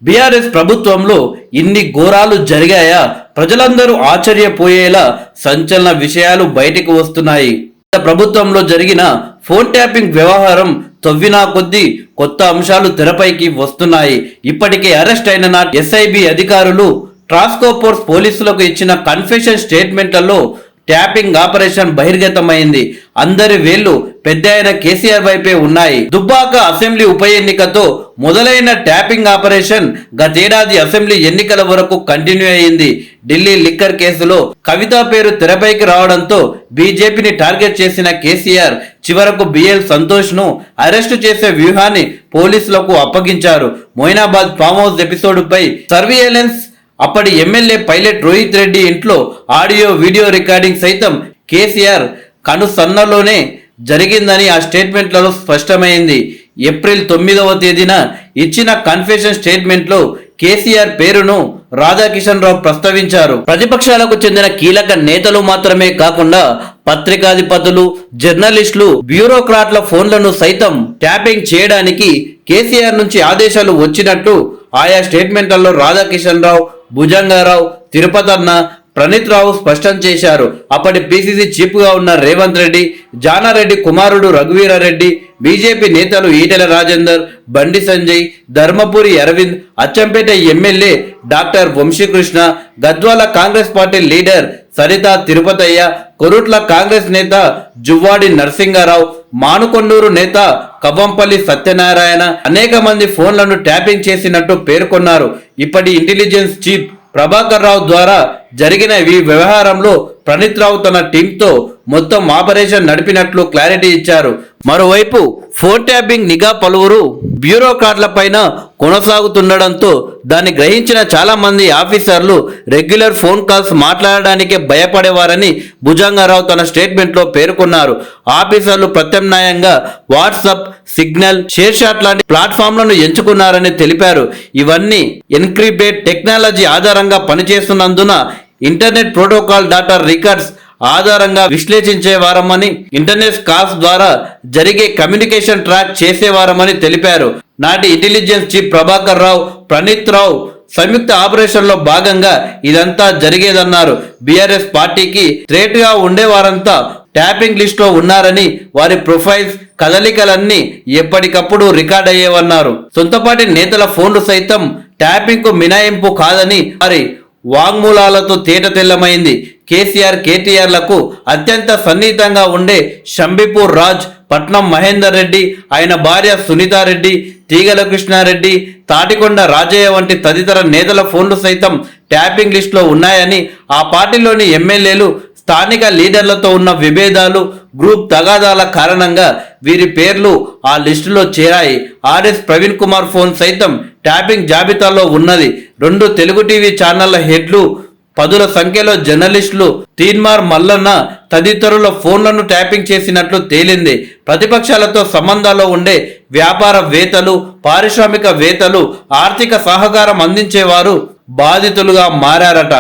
BRS ప్రభుత్వంలో ఇన్ని ఘోరాలు జరిగాయా? ప్రజలందరూ ఆశ్చర్యపోయేలా సంచలన విషయాలు బయటకు వస్తున్నాయి. ప్రభుత్వంలో జరిగిన ఫోన్ ట్యాపింగ్ వ్యవహారం తవ్వినా కొద్దీ కొత్త అంశాలు తెరపైకి వస్తున్నాయి. ఇప్పటికే అరెస్ట్ అయిన ఎస్ఐబి అధికారులు టాస్క్ ఫోర్స్ పోలీసులకు ఇచ్చిన కన్ఫెషన్ స్టేట్మెంట్లలో ట్యాపింగ్ ఆపరేషన్ బహిర్గతమైంది. అందరి వేళ్లు పెద్ద అయిన కేసీఆర్ వైపే ఉన్నాయి. దుబ్బాక అసెంబ్లీ ఉప ఎన్నికతో మొదలైన ట్యాపింగ్ ఆపరేషన్ గతేడాది అసెంబ్లీ ఎన్నికల వరకు కంటిన్యూ అయింది. ఢిల్లీ లిక్కర్ కేసులో కవిత పేరు తెరపైకి రావడంతో బీజేపీని టార్గెట్ చేసిన కేసీఆర్ చివరకు బిఎల్ సంతోష్ ను అరెస్టు చేసే వ్యూహాన్ని పోలీసులకు అప్పగించారు. మొయినాబాద్ ఫామ్ హౌస్ ఎపిసోడ్ పై సర్వేలెన్స్ అప్పటి ఎమ్మెల్యే పైలట్ రోహిత్ రెడ్డి ఇంట్లో ఆడియో వీడియో రికార్డింగ్ సైతం కేసీఆర్ కనుసన్నలోనే జరిగిందని ఆ స్టేట్మెంట్లలో స్పష్టమైంది. ఏప్రిల్ 9వ తేదీన ఇచ్చిన కన్ఫెషన్ స్టేట్మెంట్లో కేసీఆర్ పేరును రాధాకిషన్ రావు ప్రస్తావించారు. ప్రతిపక్షాలకు చెందిన కీలక నేతలు మాత్రమే కాకుండా పత్రికాధిపతులు, జర్నలిస్టులు, బ్యూరోక్రాట్ల ఫోన్లను సైతం ట్యాపింగ్ చేయడానికి కేసీఆర్ నుంచి ఆదేశాలు వచ్చినట్టు ఆయా స్టేట్మెంట్లలో రాధాకిషన్ రావు, భుజంగారావు, తిరుపతన్న, ప్రణీత్ రావు స్పష్టం చేశారు. అప్పటి పిసిసి చీఫ్ గా ఉన్న రేవంత్ రెడ్డి, జానారెడ్డి కుమారుడు రఘువీరారెడ్డి, బీజేపీ నేతలు Etela Rajender, Bandi Sanjay, Dharmapuri Arvind, Achampet MLA doctor Vamshi Krishna, Gadwal Congress party leader Saritha Tirupataiah, Korutla Congress నేత జువ్వాడి నరసింగారావు, మానుకొండూరు నేత కవ్వంపల్లి సత్యనారాయణ అనేక మంది ఫోన్లను ట్యాపింగ్ చేసినట్టు పేర్కొన్నారు. ఇప్పటి ఇంటెలిజెన్స్ చీఫ్ ప్రభాకర్ రావు ద్వారా జరిగిన ఈ వ్యవహారంలో ప్రణీత్ రావు తన టీంతో మొత్తం ఆపరేషన్ నడిపినట్లు క్లారిటీ ఇచ్చారు. మరోవైపు ఫోన్ ట్యాపింగ్ నిఘా పలువురు బ్యూరోక్రాట్ల పైన కొనసాగుతుండడంతో దాన్ని గ్రహించిన చాలా మంది ఆఫీసర్లు రెగ్యులర్ ఫోన్ కాల్స్ మాట్లాడడానికే భయపడేవారని భుజంగారావు తన స్టేట్మెంట్లో పేర్కొన్నారు. ఆఫీసర్లు ప్రత్యామ్నాయంగా వాట్సాప్, సిగ్నల్, షేర్ షాట్ లాంటి ప్లాట్ఫామ్లను ఎంచుకున్నారని తెలిపారు. ఇవన్నీ ఎన్క్రిప్టెడ్ టెక్నాలజీ ఆధారంగా పనిచేస్తున్నందున ఇంటర్నెట్ ప్రోటోకాల్ డాటా రికార్డ్స్ ఆధారంగా విశ్లేషించేవారమని, ఇంటర్నెట్ కాల్స్ ద్వారా జరిగే కమ్యూనికేషన్ ట్రాక్ చేసేవారమని తెలిపారు. నాటి ఇంటెలిజెన్స్ చీఫ్ ప్రభాకర్ రావు, ప్రణీత్ రావు సంయుక్త ఆపరేషన్ లో భాగంగా ఇదంతా జరిగేదన్నారు. బీఆర్ఎస్ పార్టీకి థ్రెట్ గా ఉండేవారంతా ట్యాపింగ్ లిస్ట్ లో ఉన్నారని, వారి ప్రొఫైల్స్, కదలికలన్నీ ఎప్పటికప్పుడు రికార్డ్ అయ్యేవన్నారు. సొంతపాటి నేతల ఫోన్లు సైతం ట్యాపింగ్ కు మినహాయింపు కాదని వారి వాంగ్మూలాలతో తేటతెల్లమైంది. కేసీఆర్, కేటీఆర్లకు అత్యంత సన్నిహితంగా ఉండే షంబీపూర్ రాజ్, పట్నం మహేందర్ రెడ్డి, ఆయన భార్య సునీతారెడ్డి, తీగల కృష్ణారెడ్డి, తాటికొండ రాజయ్య వంటి తదితర నేతల ఫోన్లు సైతం ట్యాపింగ్ లిస్టులో ఉన్నాయని, ఆ పార్టీలోని ఎమ్మెల్యేలు, స్థానిక లీడర్లతో ఉన్న విభేదాలు, గ్రూప్ తగాదాల కారణంగా వీరి పేర్లు ఆ లిస్టులో చేరాయి. ఆర్ఎస్ ప్రవీణ్ కుమార్ ఫోన్ సైతం ట్యాపింగ్ జాబితాలో ఉన్నది. 2 తెలుగు టీవీ ఛానళ్ల హెడ్లు, పదుల సంఖ్యలో జర్నలిస్టులు, తీన్మార్ మల్లన్న తదితరుల ఫోన్లను ట్యాపింగ్ చేసినట్లు తేలింది. ప్రతిపక్షాలతో సంబంధాల్లో ఉండే వ్యాపారవేత్తలు, పారిశ్రామికవేత్తలు, ఆర్థిక సహకారం అందించేవారు బాధితులుగా మారారట.